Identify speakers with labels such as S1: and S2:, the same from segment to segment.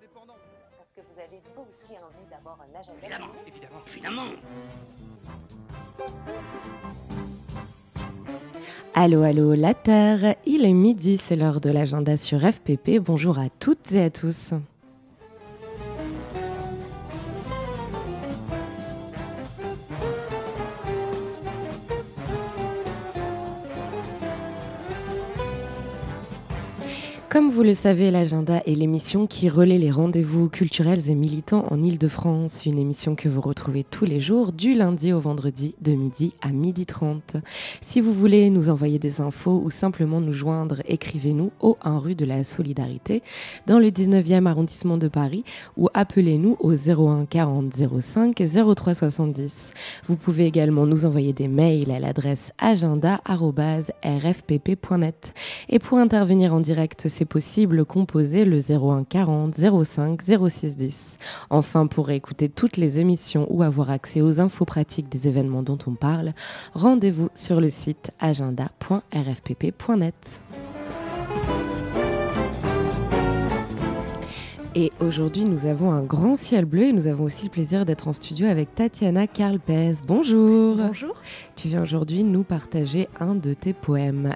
S1: Est-ce que vous avez vous aussi envie d'avoir un agenda?
S2: Évidemment.
S3: Allô, allô, la Terre, il est midi, c'est l'heure de l'agenda sur FPP. Bonjour à toutes et à tous. Comme vous le savez, l'agenda est l'émission qui relaie les rendez-vous culturels et militants en Île-de-France. Une émission que vous retrouvez tous les jours, du lundi au vendredi, de midi à 12h30. Si vous voulez nous envoyer des infos ou simplement nous joindre, écrivez-nous au 1 rue de la Solidarité, dans le 19e arrondissement de Paris, ou appelez-nous au 01 40 05 03 70. Vous pouvez également nous envoyer des mails à l'adresse agenda@rfpp.net. Et pour intervenir en direct, c'est possible, composer le 01 40 05 06 10. Enfin, pour écouter toutes les émissions ou avoir accès aux infos pratiques des événements dont on parle, rendez-vous sur le site agenda.rfpp.net. Et aujourd'hui, nous avons un grand ciel bleu et nous avons aussi le plaisir d'être en studio avec Tatiana Carlpez. Bonjour.
S4: Bonjour.
S3: Tu viens aujourd'hui nous partager un de tes poèmes.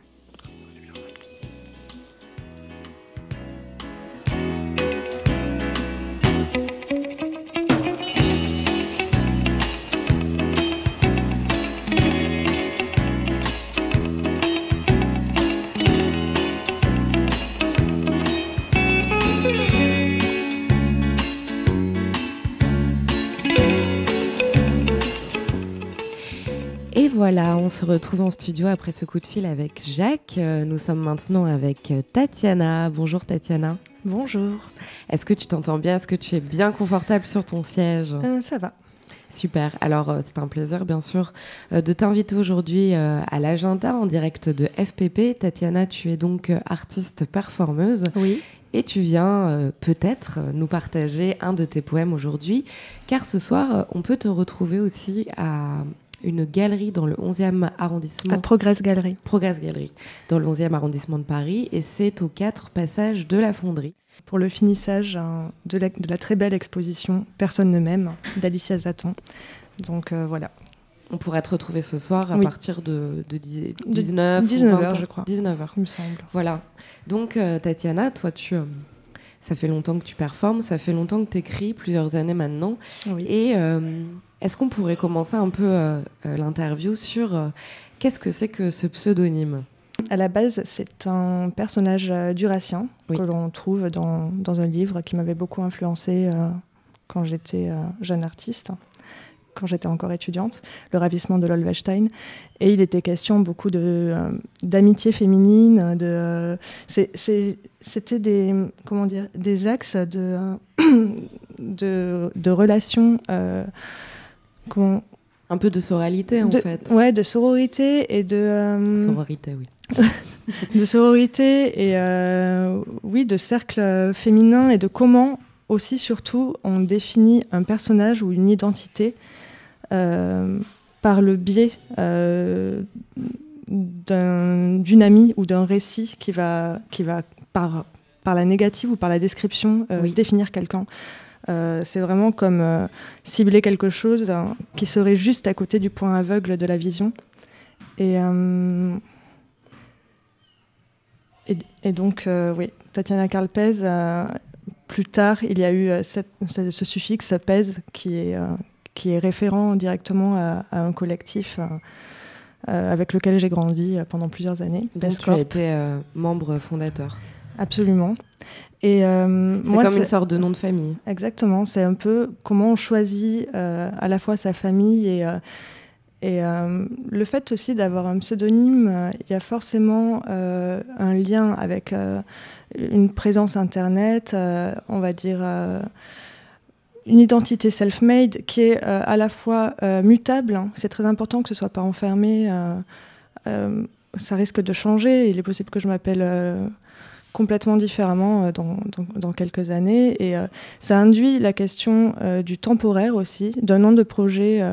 S3: Et voilà, on se retrouve en studio après ce coup de fil avec Jacques. Nous sommes maintenant avec Tatiana. Bonjour Tatiana.
S4: Bonjour.
S3: Est-ce que tu t'entends bien? Est-ce que tu es bien confortable sur ton siège?
S4: Ça va.
S3: Super. Alors, c'est un plaisir, bien sûr, de t'inviter aujourd'hui à l'agenda en direct de FPP. Tatiana, tu es donc artiste performeuse.
S4: Oui.
S3: Et tu viens peut-être nous partager un de tes poèmes aujourd'hui, car ce soir, on peut te retrouver aussi à une galerie dans le 11e arrondissement.
S4: À Progress Galerie.
S3: Progress Galerie, dans le 11e arrondissement de Paris, et c'est aux 4 passages de la Fonderie.
S4: Pour le finissage de la très belle exposition Personne ne m'aime d'Alicia Zaton. Donc voilà.
S3: On pourra te retrouver ce soir à partir de 19h,
S4: je crois.
S3: 19h,
S4: il me semble.
S3: Voilà. Donc Tatiana, toi ça fait longtemps que tu performes, ça fait longtemps que tu écris, plusieurs années maintenant.
S4: Oui.
S3: Et est-ce qu'on pourrait commencer un peu l'interview sur qu'est-ce que c'est que ce pseudonyme ?
S4: À la base, c'est un personnage durassien que l'on trouve dans un livre qui m'avait beaucoup influencée quand j'étais jeune artiste, quand j'étais encore étudiante, Le ravissement de l'Olvestein. Et il était question beaucoup d'amitié féminine, c'était des axes de relations...
S3: un peu de sororité, en fait.
S4: Ouais, de sororité et de...
S3: Sororité, oui.
S4: De sororité et de cercle féminin et de comment aussi, surtout, on définit un personnage ou une identité par le biais d'une amie ou d'un récit qui va par la négative ou par la description définir quelqu'un. C'est vraiment comme cibler quelque chose qui serait juste à côté du point aveugle de la vision. Et donc, Tatiana Carlpez, plus tard, il y a eu ce suffixe pèse qui est référent directement à un collectif avec lequel j'ai grandi pendant plusieurs années.
S3: Donc tu as été membre fondateur.
S4: Absolument. Et
S3: c'est comme une sorte de nom de famille.
S4: Exactement, c'est un peu comment on choisit à la fois sa famille et le fait aussi d'avoir un pseudonyme, il y a forcément un lien avec une présence internet, on va dire une identité self-made qui est à la fois mutable. C'est très important que ce ne soit pas enfermé. Ça risque de changer. Il est possible que je m'appelle complètement différemment dans quelques années. Et ça induit la question du temporaire aussi, d'un nom de projet,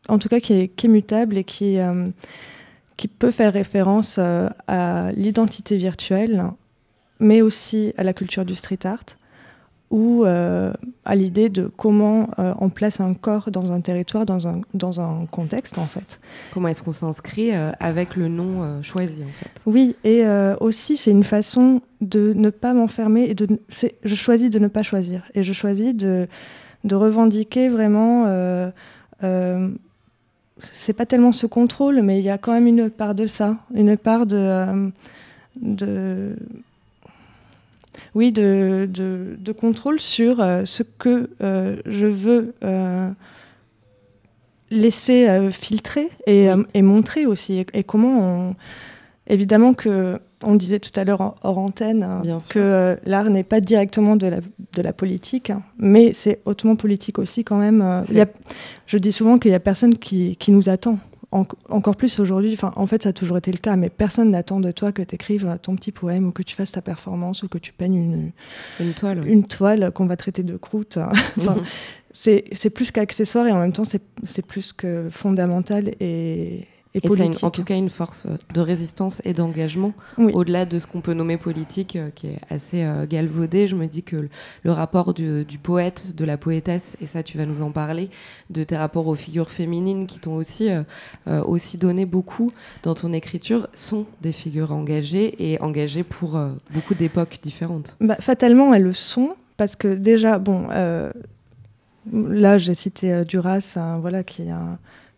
S4: en tout cas qui est mutable et qui peut faire référence à l'identité virtuelle, mais aussi à la culture du street art, ou à l'idée de comment on place un corps dans un territoire, dans un contexte, en fait.
S3: Comment est-ce qu'on s'inscrit avec le nom choisi, en fait.
S4: Oui, et aussi, c'est une façon de ne pas m'enfermer. Je choisis de ne pas choisir. Et je choisis de revendiquer vraiment... c'est pas tellement ce contrôle, mais il y a quand même une part de ça. Une part de contrôle sur ce que je veux laisser filtrer et montrer aussi. Et comment évidemment que... On disait tout à l'heure hors antenne que l'art n'est pas directement de la politique, mais c'est hautement politique aussi quand même. Je dis souvent qu'il n'y a personne qui nous attend. Encore plus aujourd'hui, en fait ça a toujours été le cas, mais personne n'attend de toi que tu écrives ton petit poème ou que tu fasses ta performance ou que tu peignes une toile qu'on va traiter de croûte. C'est plus qu'accessoire et en même temps c'est plus que fondamental et politique.
S3: C'est en tout cas une force de résistance et d'engagement, au-delà de ce qu'on peut nommer politique, qui est assez galvaudé. Je me dis que le rapport du poète, de la poétesse, et ça tu vas nous en parler, de tes rapports aux figures féminines qui t'ont aussi donné beaucoup dans ton écriture, sont des figures engagées et engagées pour beaucoup d'époques différentes.
S4: Fatalement, elles le sont, parce que déjà, là j'ai cité Duras,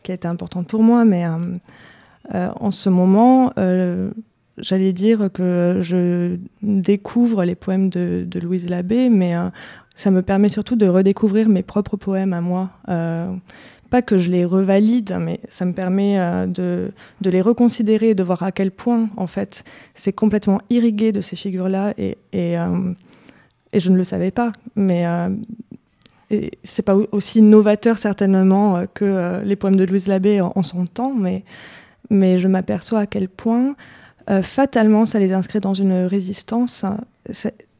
S4: qui a été importante pour moi, mais en ce moment, j'allais dire que je découvre les poèmes de Louise Labbé, mais ça me permet surtout de redécouvrir mes propres poèmes à moi. Pas que je les revalide, mais ça me permet de les reconsidérer, de voir à quel point, en fait, c'est complètement irrigué de ces figures-là, et je ne le savais pas, mais... Et c'est pas aussi novateur certainement que les poèmes de Louise Labbé en son temps, mais je m'aperçois à quel point fatalement ça les inscrit dans une résistance.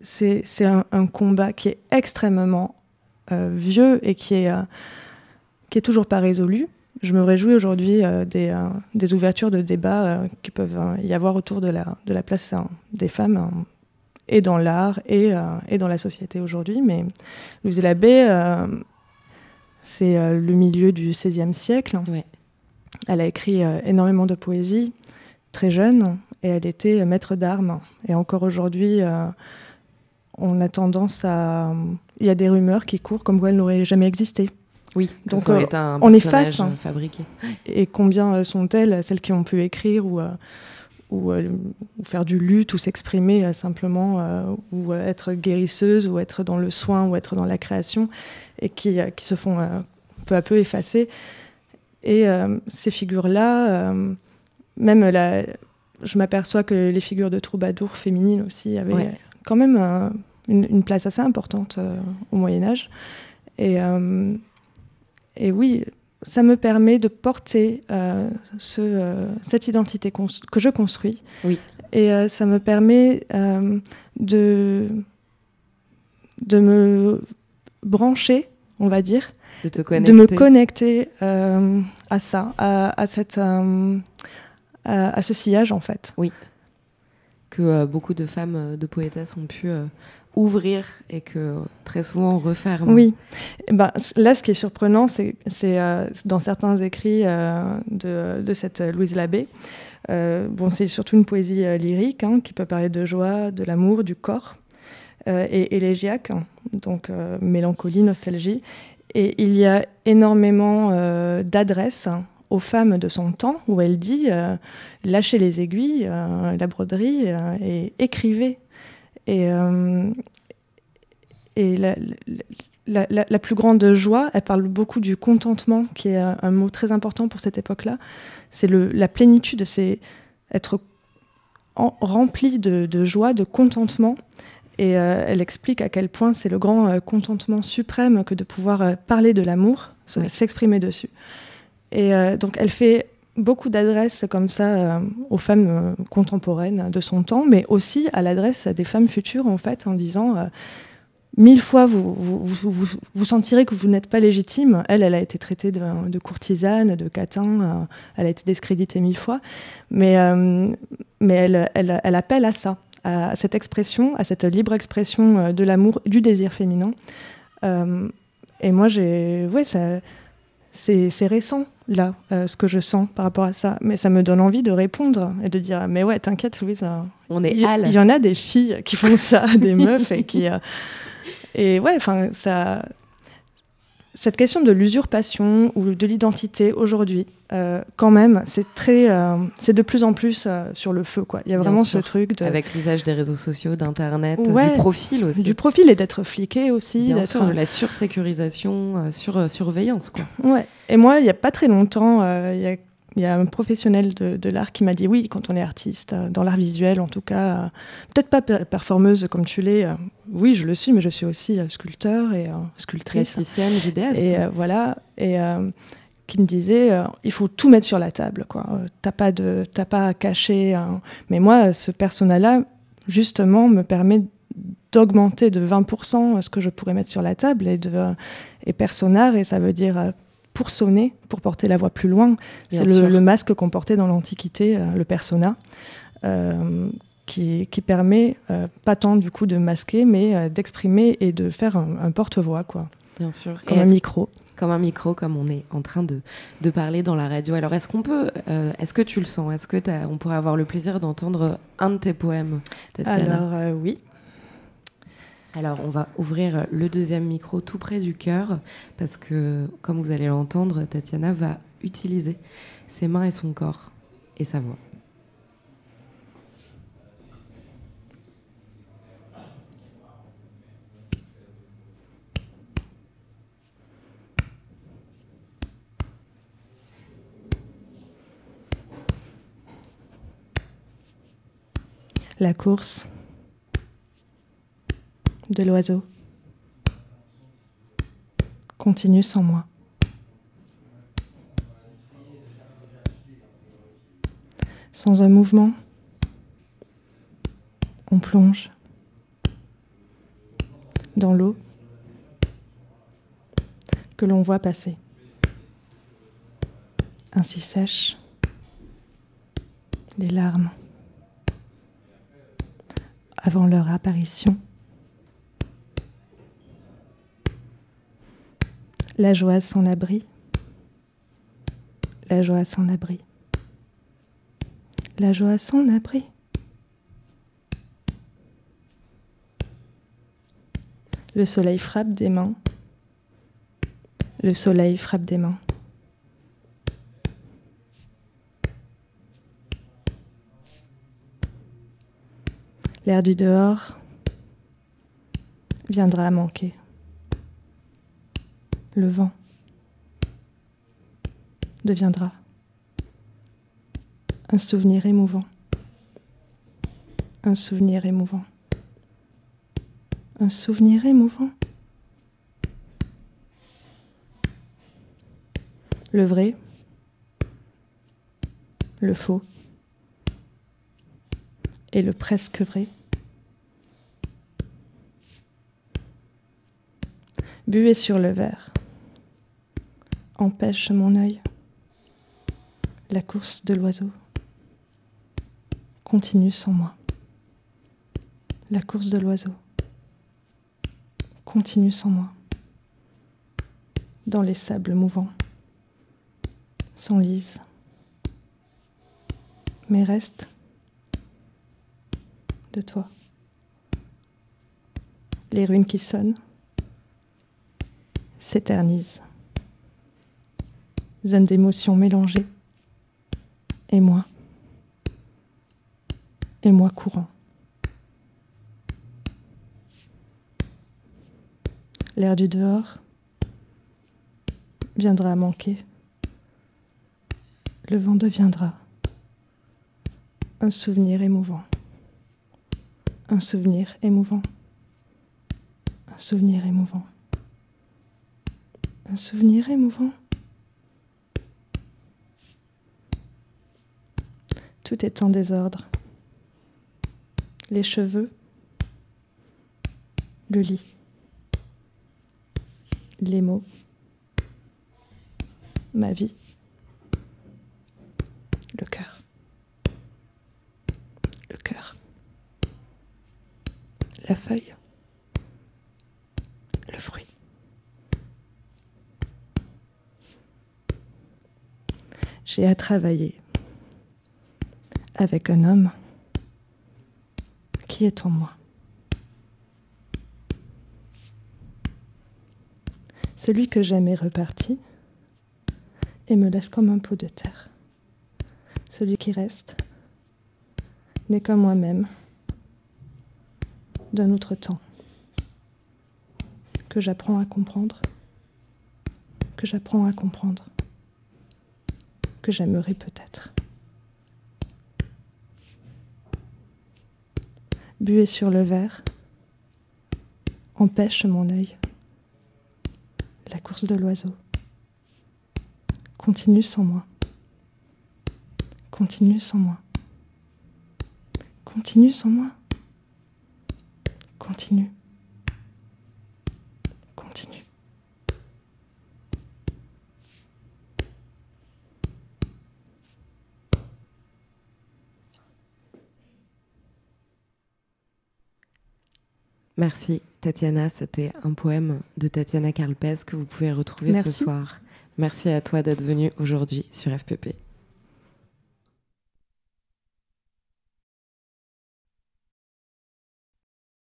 S4: C'est un combat qui est extrêmement vieux et qui est toujours pas résolu. Je me réjouis aujourd'hui des ouvertures de débats qui peuvent y avoir autour de la place des femmes et dans l'art et dans la société aujourd'hui. Mais Louise Labbé, c'est le milieu du XVIe siècle.
S3: Ouais.
S4: Elle a écrit énormément de poésie, très jeune, et elle était maître d'armes. Et encore aujourd'hui, on a tendance à... Il y a des rumeurs qui courent comme quoi elle n'aurait jamais existé.
S3: Oui,
S4: donc
S3: ça aurait été un
S4: on
S3: personnage
S4: efface,
S3: fabriqué.
S4: Et combien sont-elles, celles qui ont pu écrire ou faire du luth, ou s'exprimer simplement, ou être guérisseuse, ou être dans le soin, ou être dans la création, et qui se font peu à peu effacer. Et ces figures-là, je m'aperçois que les figures de troubadours féminines aussi avaient quand même une place assez importante au Moyen-Âge. Et oui, ça me permet de porter cette identité que je construis. Oui. Et ça me permet de me brancher, on va dire, de me connecter à ça, à ce sillage, en fait.
S3: Oui. Que beaucoup de femmes de poétesses ont pu ouvrir et que très souvent on referme.
S4: Oui. Là, ce qui est surprenant, c'est dans certains écrits de cette Louise Labbé, c'est surtout une poésie lyrique qui peut parler de joie, de l'amour, du corps, et élégiaque, donc mélancolie, nostalgie. Et il y a énormément d'adresses aux femmes de son temps où elle dit lâchez les aiguilles, la broderie et écrivez. Et la plus grande joie, elle parle beaucoup du contentement, qui est un mot très important pour cette époque-là. C'est la plénitude, c'est être rempli de joie, de contentement. Et elle explique à quel point c'est le grand contentement suprême que de pouvoir parler de l'amour, s'exprimer dessus. Et donc elle fait beaucoup d'adresses comme ça aux femmes contemporaines de son temps, mais aussi à l'adresse des femmes futures, en fait, en disant 1000 fois vous sentirez que vous n'êtes pas légitime. Elle a été traitée de courtisane, de catin, elle a été discréditée 1000 fois, mais elle appelle à ça, à cette expression, à cette libre expression de l'amour, du désir féminin. Et moi, c'est récent, là, ce que je sens par rapport à ça. Mais ça me donne envie de répondre et de dire, mais ouais, t'inquiète, Louise, il y en a des filles qui font ça, des meufs, et qui... et ouais, enfin, ça... Cette question de l'usurpation ou de l'identité aujourd'hui, quand même, c'est de plus en plus sur le feu, quoi. Il y a vraiment ce truc de...
S3: Avec l'usage des réseaux sociaux, d'Internet, du profil aussi. Du
S4: profil et d'être fliqué aussi.
S3: Bien sûr, de la sursécurisation, surveillance, quoi.
S4: Ouais. Et moi, il n'y a pas très longtemps, il y a un professionnel de l'art qui m'a dit oui, quand on est artiste, dans l'art visuel en tout cas, peut-être pas performeuse comme tu l'es, oui je le suis, mais je suis aussi sculpteur et sculptrice.
S3: Plasticienne, vidéaste.
S4: Et voilà, et qui me disait il faut tout mettre sur la table, quoi. T'as pas à cacher. Mais moi, ce persona-là, justement, me permet d'augmenter de 20% ce que je pourrais mettre sur la table, et personar, et ça veut dire... pour sonner, pour porter la voix plus loin. C'est le masque qu'on portait dans l'Antiquité, le persona, qui permet pas tant du coup de masquer, mais d'exprimer et de faire un porte-voix, quoi.
S3: Bien sûr.
S4: Comme un micro.
S3: Comme un micro, comme on est en train de parler dans la radio. Alors, est-ce que tu le sens? Est-ce qu'on pourrait avoir le plaisir d'entendre un de tes poèmes, Tatiana?
S4: Alors, oui.
S3: Alors, on va ouvrir le deuxième micro tout près du cœur parce que, comme vous allez l'entendre, Tatiana va utiliser ses mains et son corps et sa voix.
S4: La course de l'oiseau continue sans moi. Sans un mouvement, on plonge dans l'eau que l'on voit passer. Ainsi sèchent les larmes avant leur apparition. La joie sans abri, la joie sans abri, la joie sans abri. Le soleil frappe des mains, le soleil frappe des mains. L'air du dehors viendra à manquer. Le vent deviendra un souvenir émouvant, un souvenir émouvant, un souvenir émouvant. Le vrai, le faux et le presque vrai. Buée sur le verre empêche mon œil. La course de l'oiseau continue sans moi. La course de l'oiseau continue sans moi. Dans les sables mouvants, s'enlise, mais reste de toi. Les runes qui sonnent s'éternisent. Zone d'émotions mélangées. Et moi courant. L'air du dehors viendra à manquer. Le vent deviendra un souvenir émouvant. Un souvenir émouvant. Un souvenir émouvant. Un souvenir émouvant. Tout est en désordre. Les cheveux, le lit, les mots, ma vie, le cœur, le cœur, la feuille, le fruit. J'ai à travailler avec un homme qui est en moi. Celui que j'aime est reparti et me laisse comme un pot de terre. Celui qui reste n'est que moi-même d'un autre temps que j'apprends à comprendre, que j'aimerais peut-être. Buer sur le verre empêche mon œil. La course de l'oiseau continue sans moi. Continue sans moi. Continue sans moi. Continue. Continue.
S3: Merci Tatiana, c'était un poème de Tatiana Karlpez que vous pouvez retrouver ce soir. Merci à toi d'être venue aujourd'hui sur FPP.